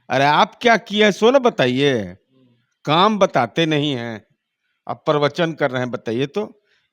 अरे आप क्या किए हैं सो ना बताइए। काम बताते नहीं हैं। अब प्रवचन कर रहे हैं, बताइए तो।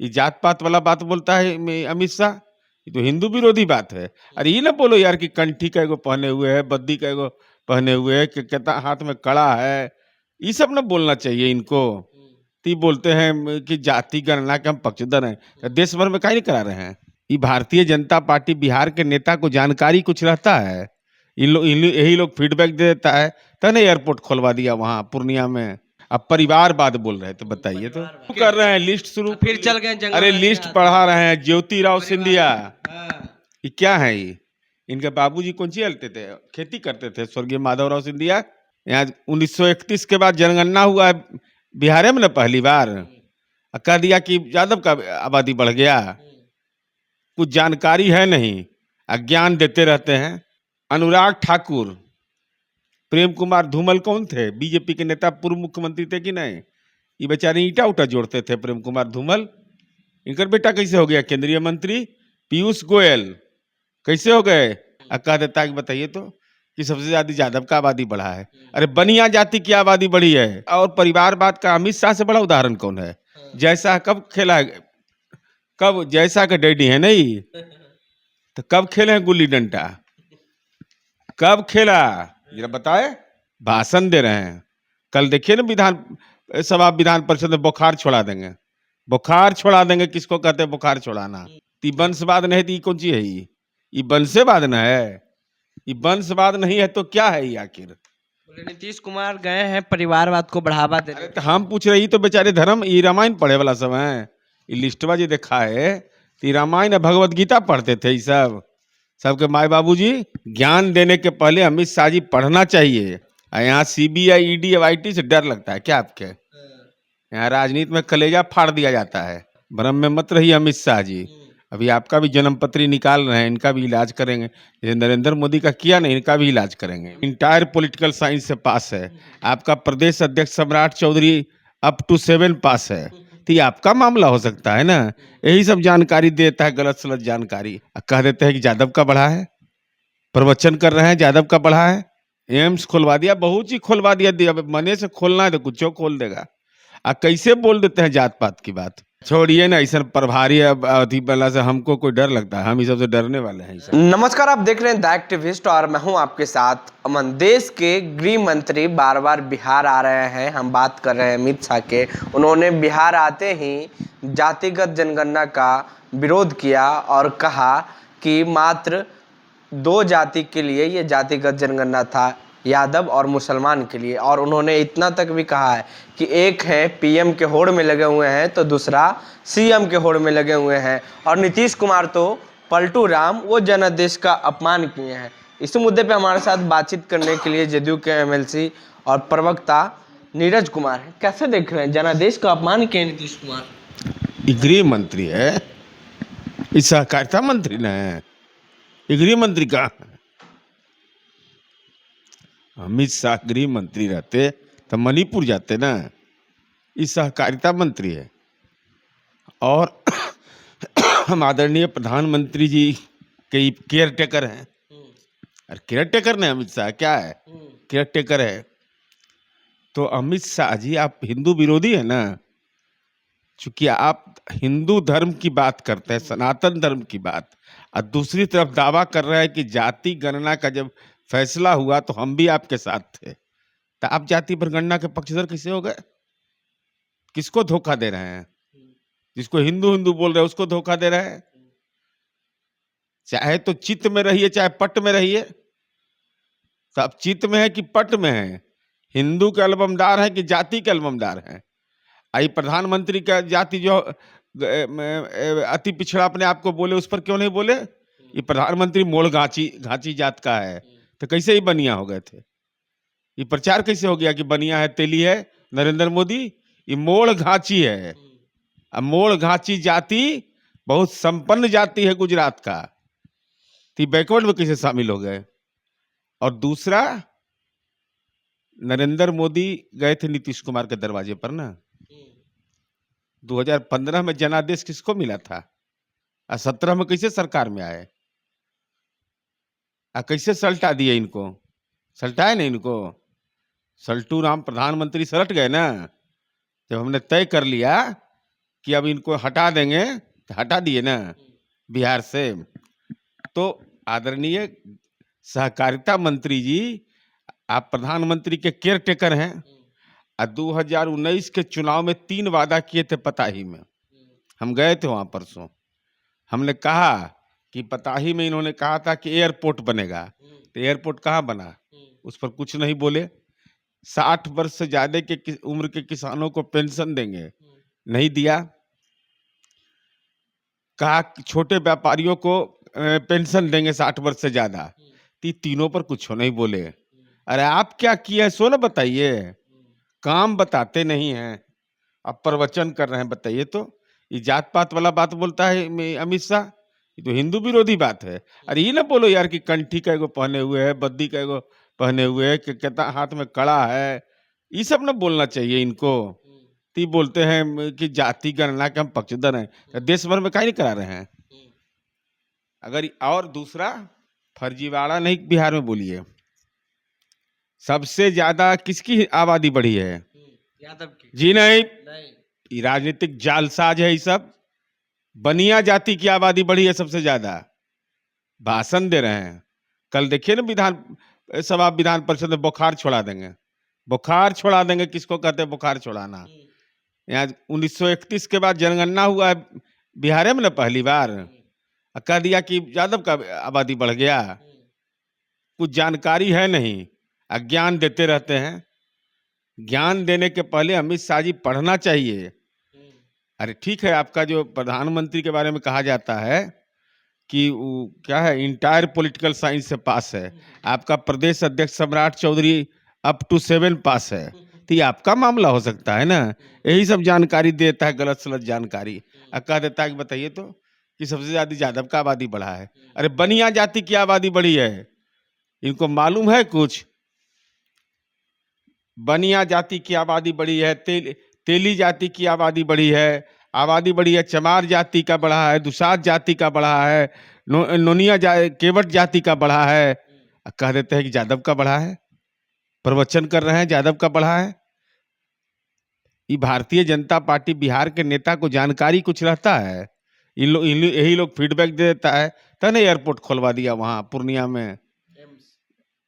ये जात पात वाला बात बोलता है अमित शाह। ये तो हिंदू विरोधी बात है। अरे ये ना बोलो यार कि कंठी का एगो पहने हुए है, बद्दी का एगो पहने हुए है, कि कहता हाथ में कड़ा है। ये सब ना बोलना चाहिए इनको। तो ये बोलते हैं कि जाति गणना के हम पक्षधर हैं, तो देश भर में काहे नहीं करा रहे हैं। ये भारतीय जनता पार्टी बिहार के नेता को जानकारी कुछ रहता है। यही लोग फीडबैक दे देता है। तो ना एयरपोर्ट खोलवा दिया वहां पूर्णिया में। अब परिवारवाद बोल रहे थे, बताइए तो। परिवार शुरू कर रहे हैं, लिस्ट शुरू फिर चल गए जंगल अरे राज के लिस्ट हाथ पढ़ा में। रहे हैं, ज्योतिराव सिंधिया। हाँ। ये क्या है ये? इनके बाबूजी कौन सी हलते थे, खेती करते थे, स्वर्गीय माधवराव सिंधिया। यहाँ 1931 के बाद जनगणना हुआ है बिहार में ना पहली बार। कह दिया कि यादव का आबादी बढ़ गया। कुछ जानकारी है नहीं, अज्ञान देते रहते हैं। अनुराग ठाकुर, प्रेम कुमार धूमल कौन थे? बीजेपी के नेता, पूर्व मुख्यमंत्री थे कि नहीं? ये बेचारे ईटा उटा जोड़ते थे, प्रेम कुमार धूमल। इनका बेटा कैसे हो गया केंद्रीय मंत्री? पीयूष गोयल कैसे हो गए? कह देता है कि बताइए तो कि सबसे ज्यादा यादव का आबादी बढ़ा है। अरे बनिया जाति की आबादी बढ़ी है। और परिवारवाद का अमित शाह से बड़ा उदाहरण कौन है? जैसा कब खेला है? कब जैसा का डैडी है नहीं, तो कब खेले हैं गुल्ली डंडा? कब खेला जरा बताए। भाषण दे रहे हैं। कल देखिए ना विधान परिषद में बुखार छोड़ा देंगे। बुखार छोड़ा देंगे, किसको कहते हैं बुखार छोड़ाना? ती वंशवाद नहीं थी, कौन सी है ये वंशवाद न है? ये वंशवाद नहीं है तो क्या है ये आखिर? बोले नीतीश कुमार गए हैं परिवारवाद को बढ़ावा देने। अरे तो हम पूछ रहे, तो बेचारे धर्म ये रामायण पढ़े वाला सब है। ये लिस्टवा जो देखा है, तो रामायण और भगवत गीता पढ़ते थे ये सब। सबके माए बाबूजी। ज्ञान देने के पहले अमित शाह जी पढ़ना चाहिए। यहाँ सीबीआई ईडी और आईटी से डर लगता है क्या आपके? यहाँ राजनीति में कलेजा फाड़ दिया जाता है। भ्रम में मत रहिए अमित शाह जी। अभी आपका भी जन्म पत्री निकाल रहे हैं, इनका भी इलाज करेंगे। जैसे नरेंद्र मोदी का किया नहीं, इनका भी इलाज करेंगे। इंटायर पॉलिटिकल साइंस से पास है। आपका प्रदेश अध्यक्ष सम्राट चौधरी अप टू 7 पास है। तो ये आपका मामला हो सकता है ना। यही सब जानकारी देता है, गलत सलत जानकारी। कह देते हैं कि यादव का बढ़ा है। प्रवचन कर रहे हैं, यादव का बढ़ा है। एम्स खुलवा दिया, बहुत चीज खुलवा दिया। अब मने से खोलना है तो कुछ खोल देगा। कैसे बोल देते हैं जात पात की बात। छोड़िए ना, ऐसा प्रभारी अति वाला से हमको कोई डर लगता है? हम इस सबसे डरने वाले हैं सब। नमस्कार, आप देख रहे हैं द एक्टिविस्ट और मैं हूं आपके साथ अमन। देश के गृह मंत्री बार बार बिहार आ रहे हैं। हम बात कर रहे हैं अमित शाह के। उन्होंने बिहार आते ही जातिगत जनगणना का विरोध किया और कहा कि मात्र 2 जाति के लिए ये जातिगत जनगणना था, यादव और मुसलमान के लिए। और उन्होंने इतना तक भी कहा है कि एक है पीएम के होड़ में लगे हुए हैं तो दूसरा सीएम के होड़ में लगे हुए हैं। और नीतीश कुमार तो पलटू राम, वो जनादेश का अपमान किए हैं। इसी मुद्दे पे हमारे साथ बातचीत करने के लिए जदयू के एमएलसी और प्रवक्ता नीरज कुमार हैं। कैसे देख रहे हैं, जनादेश का अपमान किए नीतीश कुमार? गृह मंत्री है, इस सहकारिता मंत्री न है। गृह मंत्री का अमित शाह गृह मंत्री रहते तो मणिपुर जाते ना। इस सहकारिता मंत्री है। और हम आदरणीय प्रधानमंत्री जी के केयर टेकर हैं। अरे केयर टेकर ने अमित शाह क्या है? केयर टेकर है। तो अमित शाह जी, आप हिंदू विरोधी है ना। चूंकि आप हिंदू धर्म की बात करते हैं, सनातन धर्म की बात, और दूसरी तरफ दावा कर रहे हैं कि जाति गणना का जब फैसला हुआ तो हम भी आपके साथ थे। तो आप जाति जनगणना के पक्षधर कैसे हो गए? किसको धोखा दे रहे हैं? जिसको हिंदू हिंदू बोल रहे हैं उसको धोखा दे रहे हैं। चाहे तो चित्त में रहिए, चाहे पट में रहिए। तो अब चित्त में है कि पट में है? हिंदू के एल्बमदार है कि जाति के एल्बमदार है? आई प्रधानमंत्री का जाति जो अति पिछड़ा अपने आप को बोले, उस पर क्यों नहीं बोले? ये प्रधानमंत्री मोड़ घाची जात का है। तो कैसे ही बनिया हो गए थे? ये प्रचार कैसे हो गया कि बनिया है, तेली है नरेंद्र मोदी? ये मोड़ घाची है। अब मोड़ घाची जाति बहुत संपन्न जाति है गुजरात का। तो बैकवर्ड में कैसे शामिल हो गए? और दूसरा, नरेंद्र मोदी गए थे नीतीश कुमार के दरवाजे पर ना। 2015 में जनादेश किसको मिला था? 17 में कैसे सरकार में आए? कैसे सल्टा दिए इनको? सलटाए नहीं इनको। सल्टू राम प्रधानमंत्री सलट गए ना, जब हमने तय कर लिया कि अब इनको हटा देंगे तो हटा दिए ना बिहार से। तो आदरणीय सहकारिता मंत्री जी, आप प्रधानमंत्री के केयर टेकर हैं। 2019 के चुनाव में 3 वादा किए थे पताही में, हम गए थे वहां परसों। हमने कहा कि पताही में इन्होंने कहा था कि एयरपोर्ट बनेगा, तो एयरपोर्ट कहाँ बना, उस पर कुछ नहीं बोले। 60 वर्ष से ज्यादा के उम्र के किसानों को पेंशन देंगे, नहीं दिया। कहा कि छोटे व्यापारियों को पेंशन देंगे 60 वर्ष से ज्यादा, तो तीनों पर कुछ नहीं बोले। अरे आप क्या किया है सो ना बताइए, काम बताते नहीं हैं, अब प्रवचन कर रहे हैं। बताइए तो, ये जात पात वाला बात बोलता है अमित शाह, ये तो हिंदू विरोधी बात है। अरे ये ना बोलो यार कि कंठी का एगो पहने हुए है, बद्दी का एगो पहने हुए है, कि कहता हाथ में कड़ा है, ये सब ना बोलना चाहिए इनको। तो ये बोलते हैं कि जाति गणना के हम पक्षधर हैं, तो देश भर में काहे नहीं करा रहे हैं। अगर और दूसरा फर्जीवाड़ा नहीं बिहार में बोलिए, सबसे ज्यादा किसकी आबादी बढ़ी है? यादव की। जी नहीं, नहीं। ये राजनीतिक जालसाज है। ये सब बनिया जाति की आबादी बढ़ी है सबसे ज्यादा। भाषण दे रहे हैं, कल देखिए ना विधान परिषद में बुखार छोड़ा देंगे, बुखार छोड़ा देंगे। किसको कहते हैं बुखार छोड़ाना? यहाँ 1931 के बाद जनगणना हुआ है बिहार में ना पहली बार, कह दिया कि यादव का आबादी बढ़ गया। कुछ जानकारी है नहीं, अज्ञान देते रहते हैं। ज्ञान देने के पहले अमित शाह जी पढ़ना चाहिए। अरे ठीक है, आपका जो प्रधानमंत्री के बारे में कहा जाता है कि वो क्या है, इंटायर पॉलिटिकल साइंस से पास है। आपका प्रदेश अध्यक्ष सम्राट चौधरी अप टू 7 पास है, तो ये आपका मामला हो सकता है ना। यही सब जानकारी देता है, गलत सलत जानकारी, कह देता है कि बताइए तो कि सबसे ज्यादा यादव का आबादी बढ़ा है। अरे बनिया जाति की आबादी बढ़ी है, इनको मालूम है कुछ? बनिया जाति की आबादी बढ़ी है, तेली जाति की आबादी बढ़ी है, आबादी बढ़ी है, चमार जाति का बढ़ा है, दुसाध जाति का बढ़ा है, नोनिया केवट जाति का बढ़ा है। कह देते हैं कि यादव का बढ़ा है, प्रवचन कर रहे हैं यादव का बढ़ा है। ये भारतीय जनता पार्टी बिहार के नेता को जानकारी कुछ रहता है? यही लोग फीडबैक दे देता है। तने एयरपोर्ट खोलवा दिया वहां पूर्णिया में,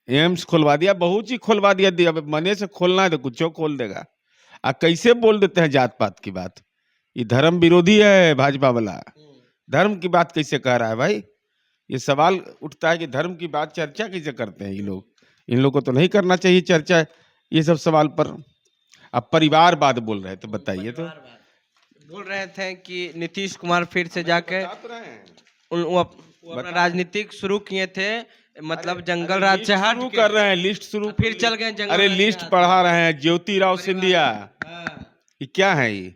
एम्स खोलवा दिया, बहुत चीज खोलवा दिया। अब मने से खोलना है तो कुछ खोल देगा। कैसे बोल देते हैं जात पात की बात? ये धर्म विरोधी है भाजपा वाला, धर्म की बात कैसे कह रहा है भाई? ये सवाल उठता है कि धर्म की बात चर्चा कैसे करते हैं ये लोग? इन लोगों को तो नहीं करना चाहिए चर्चा ये सब सवाल पर। अब परिवारवाद बोल रहे थे, बताइए तो। बोल रहे थे कि नीतीश कुमार फिर से जाके वो अपना राजनीतिक शुरू किए थे, मतलब जंगल राज से हट शुरू कर रहे हैं, लिस्ट शुरू फिर चल गए जंगल। अरे लिस्ट पढ़ा रहे हैं, ज्योतिराव सिंधिया। हाँ। ये क्या है? ये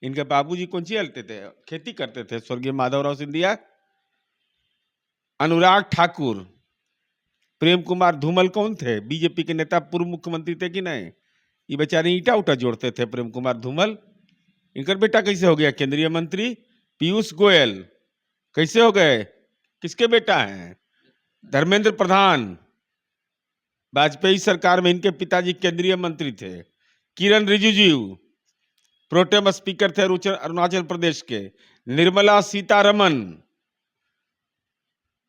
इनके बाबूजी कौन सी हलते थे, खेती करते थे, स्वर्गीय माधवराव सिंधिया। अनुराग ठाकुर, प्रेम कुमार धूमल कौन थे? बीजेपी के नेता, पूर्व मुख्यमंत्री थे कि नहीं? ये बेचारे ईटा उटा जोड़ते थे प्रेम कुमार धूमल। इनका बेटा कैसे हो गया केंद्रीय मंत्री? पीयूष गोयल कैसे हो गए? किसके बेटा हैं? धर्मेंद्र प्रधान, वाजपेयी सरकार में इनके पिताजी केंद्रीय मंत्री थे। किरण रिजिजू प्रोटेम स्पीकर थे अरुणाचल प्रदेश के। निर्मला सीतारमन,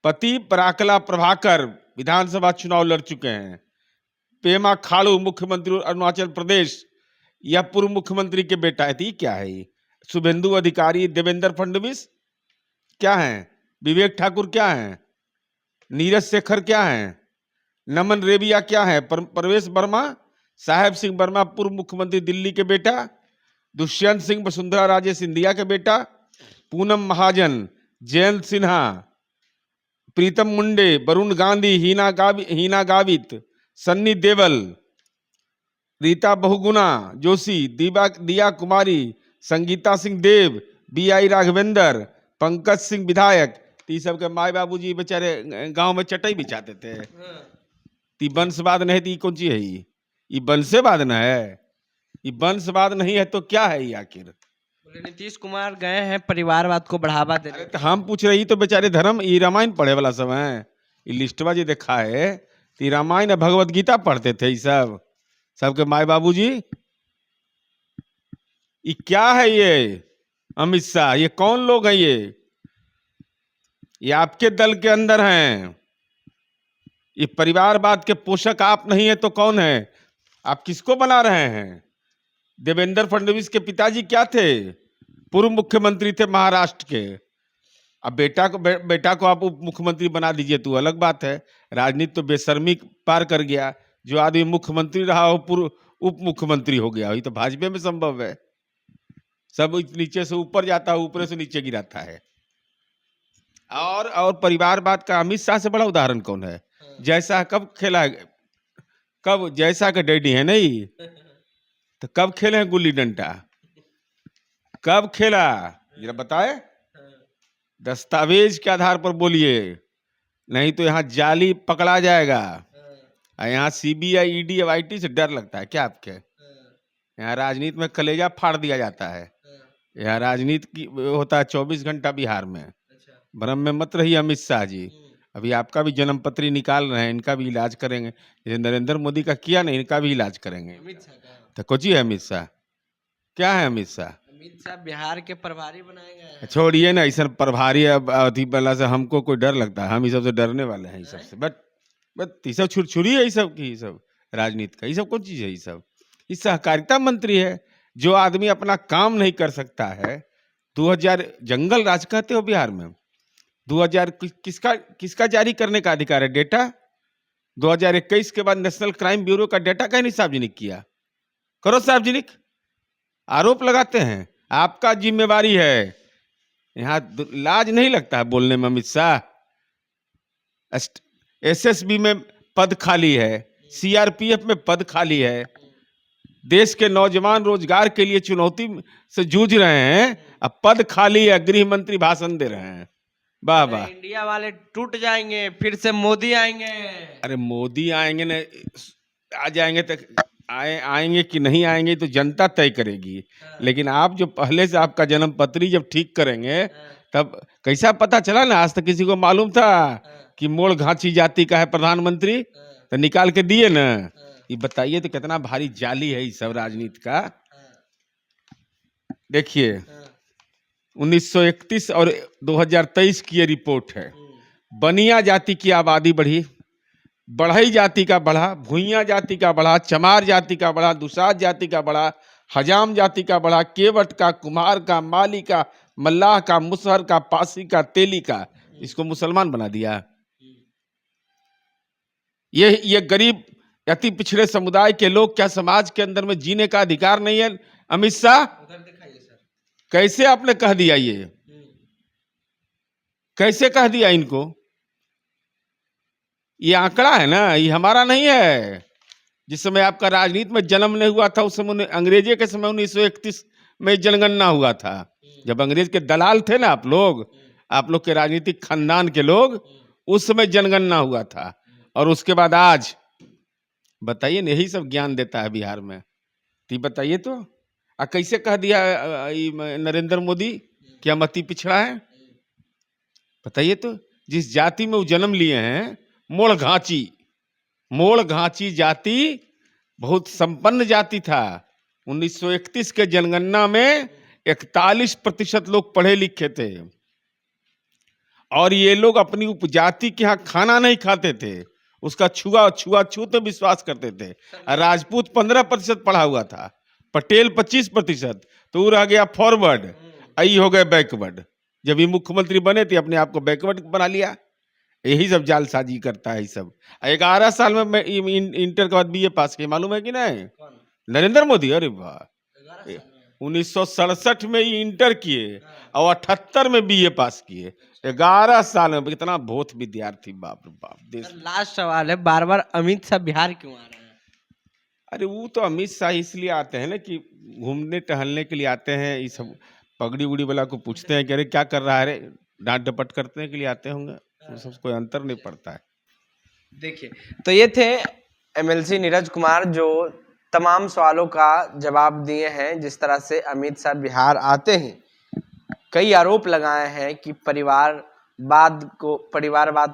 पति पराकला प्रभाकर विधानसभा चुनाव लड़ चुके हैं। पेमा खाड़ू मुख्यमंत्री अरुणाचल प्रदेश, या पूर्व मुख्यमंत्री के बेटा है। थी क्या है ये? शुभेंदु अधिकारी, देवेंद्र फडणवीस क्या है? विवेक ठाकुर क्या है? नीरज शेखर क्या है? नमन रेबिया क्या है? प्रवेश वर्मा, साहेब सिंह वर्मा पूर्व मुख्यमंत्री दिल्ली के बेटा। दुष्यंत सिंह वसुंधरा राजे सिंधिया के बेटा। पूनम महाजन, जयंत सिन्हा, प्रीतम मुंडे, वरुण गांधी, हीना गावित, सन्नी देवल, रीता बहुगुणा जोशी, दिया कुमारी, संगीता सिंह देव, BI राघवेंद्र, पंकज सिंह विधायक। ती सब के माए बाबूजी बेचारे गांव में चटाई बिछाते थे। ती वंशवाद नहीं थी, कौन सी है ये वंशवाद न है? ये वंशवाद नहीं है तो क्या है ये आखिर? नीतीश कुमार गए हैं परिवारवाद को बढ़ावा देने। तो हम पूछ रही तो बेचारे धर्म, ये रामायण पढ़े वाला सब है। ये लिस्टवा जो देखा है तो रामायण और भगवत गीता पढ़ते थे ये सब सबके माए बाबूजी। ये क्या है ये अमित शाह, ये कौन लोग हैं ये आपके दल के अंदर हैं। ये परिवारवाद के पोषक आप नहीं है तो कौन है? आप किसको बना रहे हैं? देवेंद्र फडणवीस के पिताजी क्या थे? पूर्व मुख्यमंत्री थे महाराष्ट्र के। अब बेटा को आप उप मुख्यमंत्री बना दीजिए तो अलग बात है। राजनीति तो बेशर्मी पार कर गया। जो आदमी मुख्यमंत्री रहा हो पूर्व उप मुख्यमंत्री हो गया, ये तो भाजपा में संभव है। सब नीचे से ऊपर जाता है, ऊपर से नीचे गिराता है। और परिवारवाद का अमित शाह से बड़ा उदाहरण कौन है? जैसा कब खेला है? कब जैसा का डैडी है नहीं तो कब खेले हैं गुल्ली डंडा? कब खेला जरा बताए? दस्तावेज के आधार पर बोलिए, नहीं तो यहाँ जाली पकड़ा जाएगा। यहाँ सीबीआई ईडी और आईटी से डर लगता है क्या आपके? यहाँ राजनीति में कलेजा फाड़ दिया जाता है। यहाँ राजनीति की होता है 24 घंटा बिहार में। भ्रम में मत रहिए अमित शाह जी। अभी आपका भी जन्म पत्री निकाल रहे हैं, इनका भी इलाज करेंगे। जैसे नरेंद्र मोदी का किया नहीं, इनका भी इलाज करेंगे। तो कुछ ही है अमित शाह? क्या है अमित शाह? अमित शाह बिहार के प्रभारी बनाए गए हैं। छोड़िए ना ऐसा प्रभारी अति बला से हमको कोई डर लगता है? हम ये सबसे डरने वाले हैं ये सबसे। बट ये सब छुरछुरी है ये सब की, ये सब राजनीति का ये सब कौन चीज है? ये सब ये सहकारिता मंत्री है। जो आदमी अपना काम नहीं कर सकता है। 2000 जंगल राज कहते हो बिहार में। 2000 किसका जारी करने का अधिकार है डेटा? 2021 के बाद नेशनल क्राइम ब्यूरो का डेटा कहीं नहीं सार्वजनिक किया। करो सार्वजनिक। आरोप लगाते हैं, आपका जिम्मेवारी है। यहाँ लाज नहीं लगता है बोलने में अमित शाह? एसएसबी में पद खाली है, सीआरपीएफ में पद खाली है। देश के नौजवान रोजगार के लिए चुनौती से जूझ रहे हैं, अब पद खाली है, गृह मंत्री भाषण दे रहे हैं। वाह वाह। इंडिया वाले टूट जाएंगे, फिर से मोदी आएंगे। अरे मोदी आएंगे न, आ जाएंगे तो आएंगे कि नहीं आएंगे तो जनता तय करेगी। लेकिन आप जो पहले से आपका जन्म पत्री जब ठीक करेंगे तब कैसा पता चला ना? आज तक किसी को मालूम था कि मोड़ घाची जाति का है प्रधानमंत्री? तो निकाल के दिए ना। ये बताइए तो कितना भारी जाली है ये सब राजनीति का। देखिए 1931 और 2023 की ये रिपोर्ट है। बनिया जाति की आबादी बढ़ी, बढ़ई जाति का बढ़ा, भुइयां जाति का बढ़ा, चमार जाति का बढ़ा, दुसाध जाति का बढ़ा, हजाम जाति का बढ़ा, केवट का, कुम्हार का, माली का, मल्लाह का, मुसहर का, पासी का, तेली का। इसको मुसलमान बना दिया। ये गरीब अति पिछड़े समुदाय के लोग क्या समाज के अंदर में जीने का अधिकार नहीं है? अमित शाह कैसे आपने कह दिया? ये कैसे कह दिया इनको? ये आंकड़ा है ना, ये हमारा नहीं है। जिस समय आपका राजनीति में जन्म नहीं हुआ था उस समय अंग्रेजी के समय 1931 में जनगणना हुआ था। जब अंग्रेज के दलाल थे ना आप लोग के राजनीतिक खानदान के लोग, उस समय जनगणना हुआ था। और उसके बाद आज बताइए ना, यही सब ज्ञान देता है बिहार में। तो बताइए तो कैसे कह दिया नरेंद्र मोदी कि हम अति पिछड़ा है? बताइए तो। जिस जाति में वो जन्म लिए हैं, मोड़ घाची जाति बहुत संपन्न जाति था। 1931 के जनगणना में 41% लोग पढ़े लिखे थे। और ये लोग अपनी उपजाति के यहाँ खाना नहीं खाते थे, उसका छुआछूत में विश्वास करते थे। राजपूत 15% पढ़ा हुआ था, पटेल 25%, तो वो रह गया फॉरवर्ड, आई हो गए बैकवर्ड। जब ये मुख्यमंत्री बने थे अपने आप को बैकवर्ड बना लिया। यही सब जालसाजी करता है। ये सब 11 साल में मैं इंटर के बाद बीए पास किया, मालूम है कि नहीं? नरेंद्र मोदी। अरे वाह, 1967 में ये इंटर किए और 78 में बीए पास किए। 11 साल में कितना बहुत विद्यार्थी, बाप रे बाप। देश लास्ट सवाल है, बार बार अमित शाह बिहार क्यों आ रहे हैं? अरे वो तो अमित शाह इसलिए आते हैं ना कि घूमने टहलने के लिए आते हैं। ये सब पगड़ी उगड़ी वाला को पूछते हैं कि अरे क्या कर रहा है, अरे डांट डपट करने के लिए आते होंगे। तो सब कोई अंतर नहीं पड़ता है। देखिए, तो ये थे एमएलसी नीरज कुमार जो तमाम सवालों का जवाब दिए हैं। जिस तरह से अमित शाह बिहार आते ही कई आरोप लगाए हैं कि परिवारवाद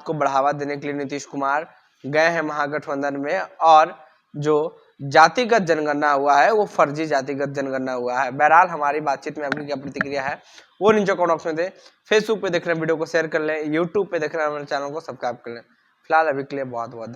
को बढ़ावा देने के लिए नीतीश कुमार गए हैं महागठबंधन में और जो जातिगत जनगणना हुआ है वो फर्जी जातिगत जनगणना हुआ है। बहरहाल हमारी बातचीत में आपकी क्या प्रतिक्रिया है वो नीचे कमेंट बॉक्स में दे। फेसबुक पे देख रहे हैं वीडियो को शेयर कर लें, यूट्यूब पे देख रहे हैं हमारे चैनल को सब्सक्राइब कर लें। फिलहाल अभी के लिए बहुत बहुत